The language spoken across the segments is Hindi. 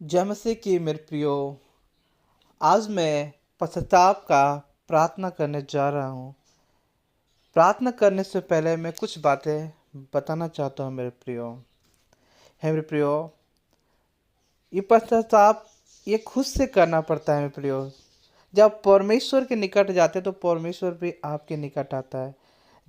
जय मसीह की मेरे प्रियो। आज मैं पश्चाताप का प्रार्थना करने जा रहा हूँ। प्रार्थना करने से पहले मैं कुछ बातें बताना चाहता हूँ मेरे प्रियो। है मेरे प्रियो, ये पश्चाताप ये खुद से करना पड़ता है मेरे प्रियो। जब परमेश्वर के निकट जाते हैं तो परमेश्वर भी आपके निकट आता है।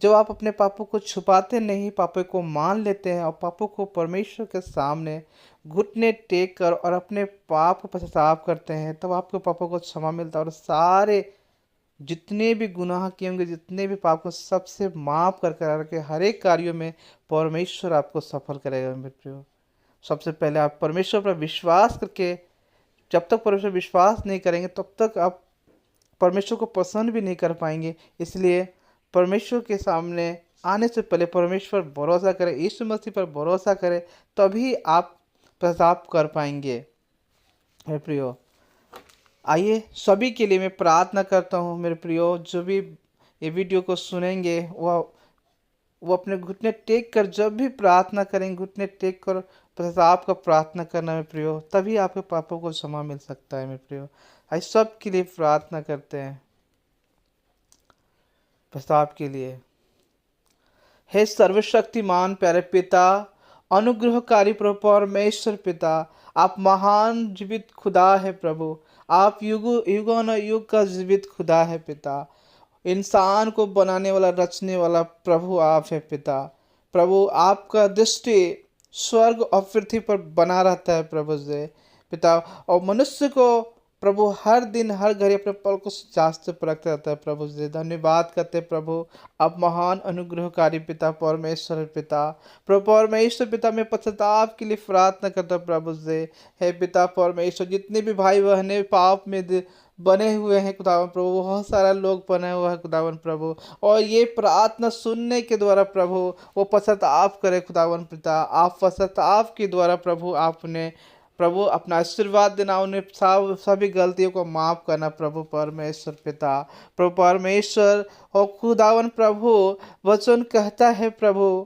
जब आप अपने पापों को छुपाते नहीं, पापों को मान लेते हैं और पापों को परमेश्वर के सामने घुटने टेक कर और अपने पाप को पश्चाताप करते हैं, तब आपके पापों को क्षमा मिलता है और सारे जितने भी गुनाह किए होंगे, जितने भी पाप को सबसे माफ कर करके हर एक कार्यों में परमेश्वर आपको सफल करेगा मेरे प्रियो। सबसे पहले आप परमेश्वर पर विश्वास करके, जब तक परमेश्वर विश्वास नहीं करेंगे तब तक आप परमेश्वर को पसंद भी नहीं कर पाएंगे। इसलिए परमेश्वर के सामने आने से पहले परमेश्वर भरोसा करें, यीशु मसीह पर भरोसा करें, तभी आप पश्चाताप कर पाएंगे। मेरे प्रियो, आइए सभी के लिए मैं प्रार्थना करता हूँ। मेरे प्रियो, जो भी ये वीडियो को सुनेंगे वो अपने घुटने टेक कर जब भी प्रार्थना करेंगे, घुटने टेक कर पश्चाताप का प्रार्थना करना मेरे प्रियो, तभी आपके पापों को क्षमा मिल सकता है मेरे प्रियो। आइए सब के लिए प्रार्थना करते हैं पश्चाताप के लिए। हे सर्वशक्तिमान प्यारे पिता, अनुग्रहकारी प्रभु परमेश्वर पिता, आप महान जीवित खुदा है प्रभु। आप युगों न युग का जीवित खुदा है पिता। इंसान को बनाने वाला, रचने वाला प्रभु आप है पिता। प्रभु, आपका दृष्टि स्वर्ग और पृथ्वी पर बना रहता है प्रभु से पिता। और मनुष्य को प्रभु हर दिन हर घड़ी अपने पल को जांचते परखते रहता है प्रभु से। धन्यवाद करते हैं प्रभु, आप महान अनुग्रहकारी पिता परमेश्वर पिता। प्रभु परमेश्वर पिता, मैं पश्चाताप के लिए प्रार्थना करता हूँ प्रभु से। हे पिता परमेश्वर, जितने भी भाई बहने पाप में बने हुए हैं खुदावन प्रभु, बहुत सारा लोग बने हुए हैं खुदावन प्रभु, और ये प्रार्थना सुनने के द्वारा प्रभु वो पश्चाताप करे खुदावन पिता। आप पश्चाताप के द्वारा प्रभु आपने प्रभु अपना आशीर्वाद देना, उन्हें सब सभी गलतियों को माफ करना प्रभु परमेश्वर पिता। प्रभु परमेश्वर और खुदावन प्रभु, वचन कहता है प्रभु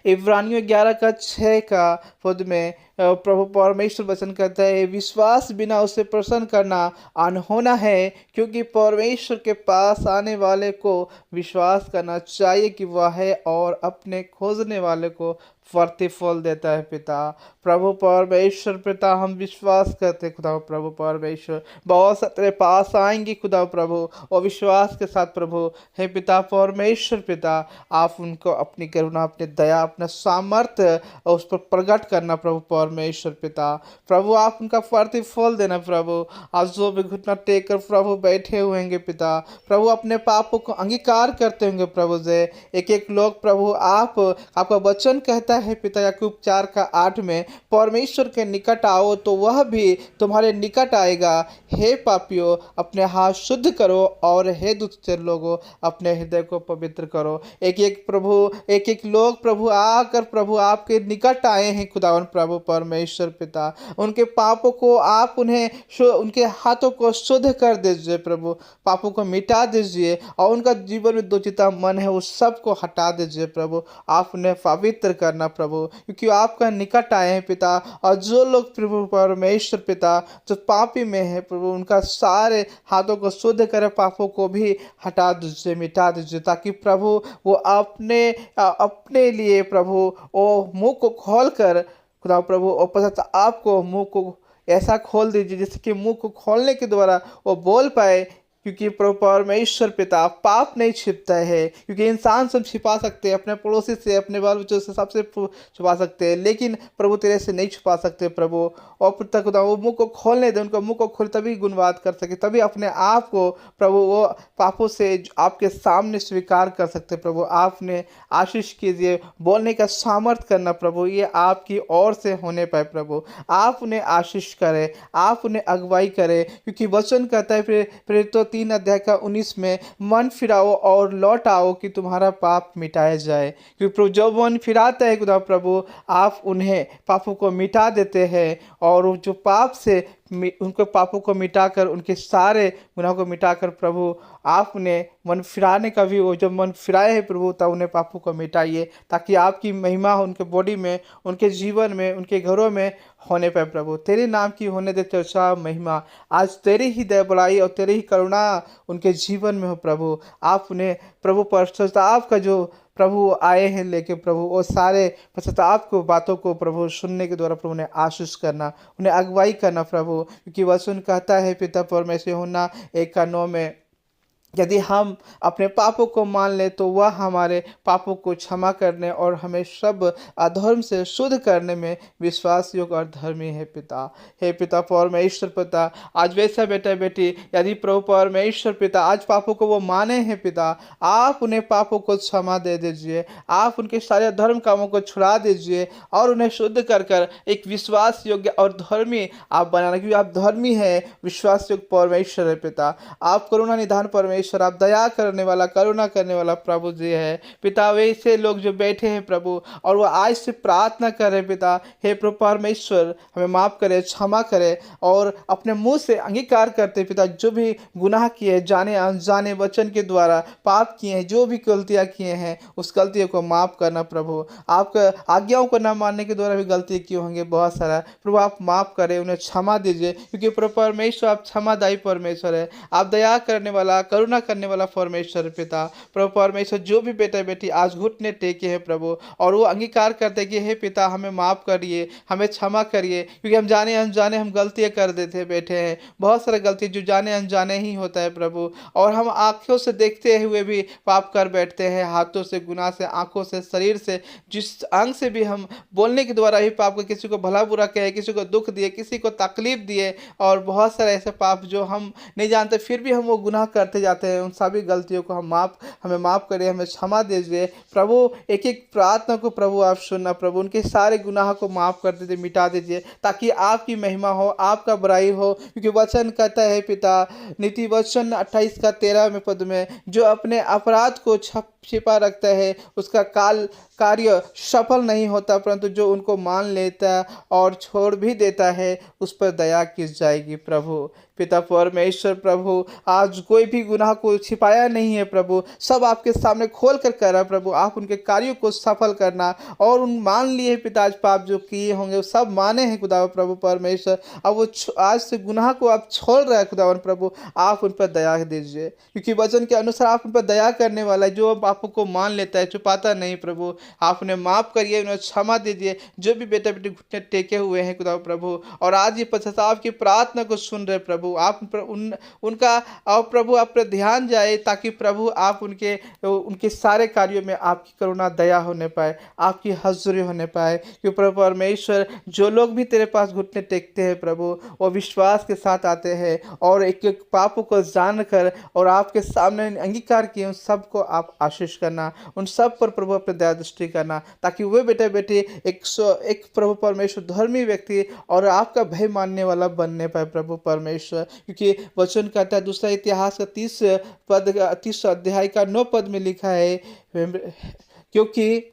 इब्रानियों 11 का 6 का पद में, प्रभु परमेश्वर वचन कहता है, विश्वास बिना उसे प्रसन्न करना अनहोना है, क्योंकि परमेश्वर के पास आने वाले को विश्वास करना चाहिए कि वह है और अपने खोजने वाले को प्रतिफल देता है पिता। प्रभु परमेश्वर पिता, हम विश्वास करते हैं खुदा प्रभु परमेश्वर, बहुत से तेरे पास आएंगे खुदा प्रभु और विश्वास के साथ प्रभु। हे पिता परमेश्वर पिता, आप उनको अपनी करुणा, अपनी दया, अपना सामर्थ्य उस पर प्रकट करना प्रभु परमेश्वर पिता। प्रभु आप उनका प्रतिफल देना प्रभु। आज जो भी घुटना टेक कर प्रभु बैठे हुए होंगे पिता, प्रभु अपने पापों को अंगीकार करते होंगे प्रभु से। एक एक लोग प्रभु आपका वचन कहता है पिता याकूब 4 का 8 में, परमेश्वर के निकट आओ तो वह भी तुम्हारे निकट आएगा। हे पापियों, अपने हाथ शुद्ध करो, और हे दुष्ट लोगों, अपने हृदय को पवित्र करो। एक एक प्रभु, एक एक लोग प्रभु आकर प्रभु आपके निकट आए हैं खुदावन प्रभु परमेश्वर पिता। उनके पापों को आप उनके हाथों को शुद्ध कर दीजिए प्रभु, पापों को मिटा दीजिए, और उनका जीवन में दोचिता मन है उस सब को हटा दीजिए प्रभु। आप उन्हें पवित्र करना प्रभु, क्योंकि आपका निकट आए हैं पिता। और जो लोग प्रभु परमेश्वर पिता जो पापी में है प्रभु, उनका सारे हाथों को शुद्ध करे, पापों को भी हटा दीजिए, मिटा दीजिए, ताकि प्रभु वो अपने लिए प्रभु वो मुंह को खोल कर खुदा प्रभु, और पश्चात आपको मुंह को ऐसा खोल दीजिए जिससे कि मुंह को खोलने के द्वारा वो बोल पाए। क्योंकि प्रभु परमेश्वर पिता, पाप नहीं छिपता है, क्योंकि इंसान से छिपा सकते हैं, अपने पड़ोसी से, अपने बाल बच्चों से, सबसे छुपा सकते हैं, लेकिन प्रभु तेरे से नहीं छुपा सकते प्रभु। और पिता खुदा वो मुंह को खोलने दे, उनको मुंह को खोल, तभी गुणवाद कर सके, तभी अपने आप को प्रभु वो पापों से आपके सामने स्वीकार कर सकते प्रभु। आपने आशीष कीजिए, बोलने का सामर्थ्य करना प्रभु, ये आपकी ओर से होने पाए प्रभु। आप उन्हें आशीष करें, आप उन्हें अगुवाई करें, क्योंकि वचन कहता है प्रेरितों 3 अध्याय का 19 में, मन फिराओ और लौट आओ कि तुम्हारा पाप मिटाया जाए। क्योंकि प्रभु जब मन फिराता है खुदा प्रभु, आप उन्हें पापों को मिटा देते हैं, और जो पाप से उनके पापों को मिटाकर, उनके सारे गुनाहों को मिटाकर प्रभु आपने मन फिराने का भी, वो जब मन फिराए है प्रभु तब उन्हें पापों को मिटाइए, ताकि आपकी महिमा उनके बॉडी में, उनके जीवन में, उनके घरों में होने पाए प्रभु। तेरे नाम की होने दे चर्चा महिमा। आज तेरी ही दया बड़ाई और तेरी ही करुणा उनके जीवन में हो प्रभु। आप उन्हें प्रभु पश्चाताप का जो प्रभु आए हैं लेके प्रभु, वो सारे पश्चाताप को बातों को प्रभु सुनने के द्वारा प्रभु उन्हें आशीष करना, उन्हें अगुवाई करना प्रभु, क्योंकि वचन कहता है पिता परमेश्वर होना 1:9 में, यदि हम अपने पापों को मान लें तो वह हमारे पापों को क्षमा करने और हमें सब अधर्म से शुद्ध करने में विश्वास योग्य और धर्मी है पिता। हे पिता परमेश्वर पिता, आज वैसा बेटा बेटी यदि प्रभु परमेश्वर पिता आज पापों को वो माने हैं पिता, आप उन्हें पापों को क्षमा दे दीजिए, आप उनके सारे धर्म कामों को छुड़ा दीजिए और उन्हें शुद्ध कर कर एक विश्वास योग्य और धर्मी आप बनाना, क्योंकि आप धर्मी है, विश्वास योग्य परमेश्वर है पिता। आप करुणा निधान परमेश्वर, आप दया करने वाला, करुणा करने वाला प्रभु जी है पिता। वैसे लोग जो बैठे हैं प्रभु और वो आज से प्रार्थना कर रहे पिता, हे प्रभु परमेश्वर हमें माफ करे, क्षमा करे और अपने मुंह से अंगीकार करते पिता, जो भी गुनाह किए जाने अनजाने वचन के द्वारा पाप किए हैं, जो भी गलतियां किए हैं उस गलतियों को माफ करना प्रभु। आपका आज्ञाओं को न मानने के द्वारा भी गलती किए होंगे बहुत सारा प्रभु, आप माफ करें, उन्हें क्षमा दीजिए, क्योंकि प्रभु परमेश्वर आप क्षमादायी परमेश्वर है, आप दया करने वाला, करुणा करने वाला परमेश्वर पिता। प्रभु परमेश्वर जो भी बेटा बेटी आज घुटने टेके हैं प्रभु और वो अंगीकार करते कि हे पिता हमें माफ करिए, हमें क्षमा करिए, क्योंकि हम जाने अनजाने हम गलतियां कर देते बैठे हैं, बहुत सारे गलती जो जाने अनजाने ही होता है प्रभु, और हम आंखों से देखते हुए भी पाप कर बैठते हैं, हाथों से, गुनाह से, आंखों से, शरीर से, जिस अंग से भी हम बोलने के द्वारा ही पाप को, किसी को भला बुरा कहे, किसी को दुख दिए, किसी को तकलीफ दिए, और बहुत सारे ऐसे पाप जो हम नहीं जानते फिर भी हम वो गुनाह करते जाते हैं, उन सभी गलतियों को हमें माफ़ करिए, हमें क्षमा दीजिए प्रभु। एक एक प्रार्थना को प्रभु आप सुनना प्रभु, उनके सारे गुनाह को माफ़ कर दीजिए, मिटा दीजिए, ताकि आपकी महिमा हो, आपका बड़ाई हो, क्योंकि वचन कहता है पिता, नीति वचन 28:13 पद में, जो अपने अपराध को छिपा रखता है उसका कार्य सफल नहीं होता, परंतु जो उनको मान लेता और छोड़ भी देता है उस पर दया की जाएगी प्रभु। पिता परमेश्वर प्रभु, आज कोई भी गुनाह को छिपाया नहीं है प्रभु, सब आपके सामने खोल कर कर रहा है प्रभु, आप उनके कार्यों को सफल करना, और उन मान लिए पिता आज पाप जो किए होंगे वो सब माने हैं खुदा प्रभु परमेश्वर, अब वो आज से गुनाह को आप छोड़ रहे हैं खुदावन प्रभु, आप उन पर दया दीजिए, क्योंकि वचन के अनुसार आप उन पर दया करने वाला है, जो पापों को मान लेता है, छुपाता नहीं प्रभु, आप उन्हें माफ़ करिए, उन्हें क्षमा दीजिए, जो भी बेटा बेटी घुटने टेके हुए हैं खुदा प्रभु, और आज ये पश्चाताप की प्रार्थना को सुन रहे प्रभु, आप उनका और प्रभु आप पर ध्यान जाए, ताकि प्रभु आप उनके सारे कार्यों में आपकी करुणा दया होने पाए, आपकी हज़ूरी होने पाए, क्योंकि प्रभु परमेश्वर जो लोग भी तेरे पास घुटने टेकते हैं प्रभु, वो विश्वास के साथ आते हैं और एक एक पापों को जानकर और आपके सामने अंगीकार किए, उन सबको आप आशीष करना, उन सब पर प्रभु अपने दया दृष्टि करना, ताकि वे बेटे बेटी एक प्रभु परमेश्वर धर्मी व्यक्ति और आपका भय मानने वाला बनने पाए प्रभु परमेश्वर, क्योंकि वचन कहता है दूसरा इतिहास का 30 अध्याय का 9 पद में लिखा है, क्योंकि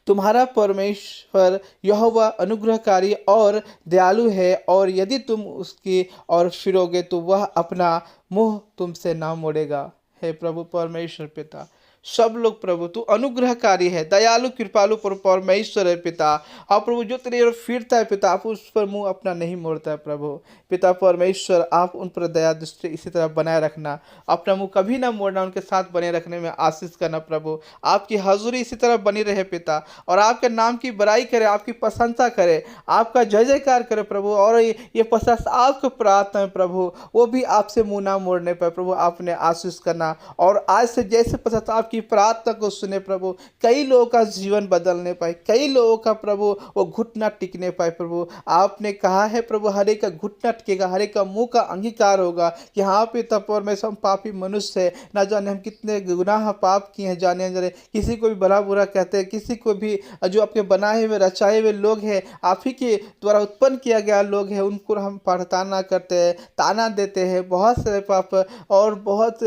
तुम्हारा परमेश्वर यहोवा अनुग्रहकारी और दयालु है, और यदि तुम उसकी ओर फिरोगे तो वह अपना मुंह तुमसे ना मोड़ेगा। हे प्रभु परमेश्वर पिता, सब लोग प्रभु तू अनुग्रहकारी है, दयालु कृपालु परमेश्वर है पिता, और प्रभु जो तेरी ओर फिरता है पिता, आप उस पर मुंह अपना नहीं मोड़ता है प्रभु। पिता परमेश्वर आप उन पर दया दृष्टि इसी तरह बनाए रखना, अपना मुंह कभी ना मोड़ना, उनके साथ बने रखने में आशीष करना प्रभु, आपकी हजूरी इसी तरह बनी रहे पिता, और आपके नाम की बड़ाई करे, आपकी प्रशंसा करे, आपका जय जयकार करे प्रभु, और ये पश्चाताप की प्रार्थना है प्रभु, वो भी आपसे मुंह ना मोड़ने पर प्रभु आपने आशीष करना, और आज से जैसे पश्चाताप की प्रार्थना को सुने प्रभु, कई लोगों का जीवन बदलने पाए, कई लोगों का प्रभु वो घुटना टिकने पाए प्रभु। आपने कहा है प्रभु हर एक का घुटना टिकेगा, हर एक का मुंह का अंगीकार होगा कि हाँ पिता परमेश्वर हम पापी मनुष्य है, ना जाने हम कितने गुनाह पाप किए हैं, जाने अनजाने किसी को भी भला बुरा कहते हैं, किसी को भी जो आपके बनाए हुए रचाए हुए लोग हैं, आप ही के द्वारा उत्पन्न किया गया लोग हैं, उनको हम पढ़ताना करते हैं, ताना देते हैं, बहुत सारे पाप और बहुत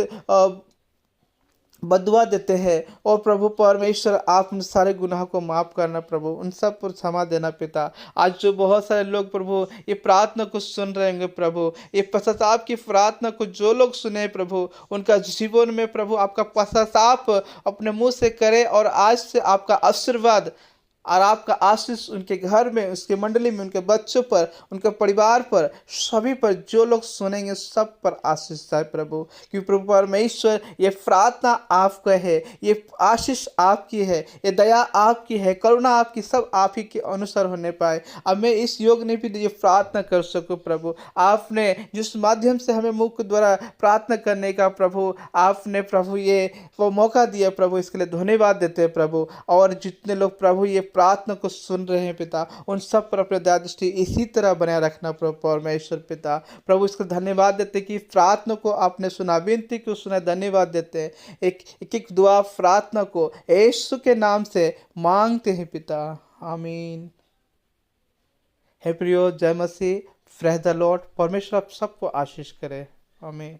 बदुआ देते हैं। और प्रभु परमेश्वर आप उन सारे गुनाह को माफ़ करना प्रभु, उन सब पर क्षमा देना पिता। आज जो बहुत सारे लोग प्रभु ये प्रार्थना को सुन रहे होंगे प्रभु, ये पश्चाताप की प्रार्थना को जो लोग सुने प्रभु, उनका जीवन में प्रभु आपका पश्चाताप अपने मुंह से करे, और आज से आपका आशीर्वाद और आपका आशीष उनके घर में, उसके मंडली में, उनके बच्चों पर, उनके परिवार पर, सभी पर, जो लोग सुनेंगे सब पर आशीष जाए प्रभु। क्योंकि प्रभु परमेश्वर ये प्रार्थना आपका है, ये आशीष आपकी है, ये दया आपकी है, करुणा आपकी, सब आप ही के अनुसार होने पाए। अब मैं इस योग ने भी ये प्रार्थना कर सकूं प्रभु, आपने जिस माध्यम से हमें मुख द्वारा प्रार्थना करने का प्रभु आपने प्रभु ये वो मौका दिया प्रभु, इसके लिए धन्यवाद देते हैं प्रभु। और जितने लोग प्रभु ये प्रार्थना को सुन रहे हैं पिता, उन सब पर अपने दया दृष्टि इसी तरह बनाए रखना प्रभु परमेश्वर पिता। प्रभु इसको धन्यवाद देते कि प्रार्थना को आपने सुना, विनती को सुना, धन्यवाद देते हैं। एक दुआ प्रार्थना को यीशु के नाम से मांगते हैं पिता, आमीन। हे प्रियो, जय मसीह, प्रेज़ द लॉर्ड। परमेश्वर आप सबको आशीष करे, आमीन।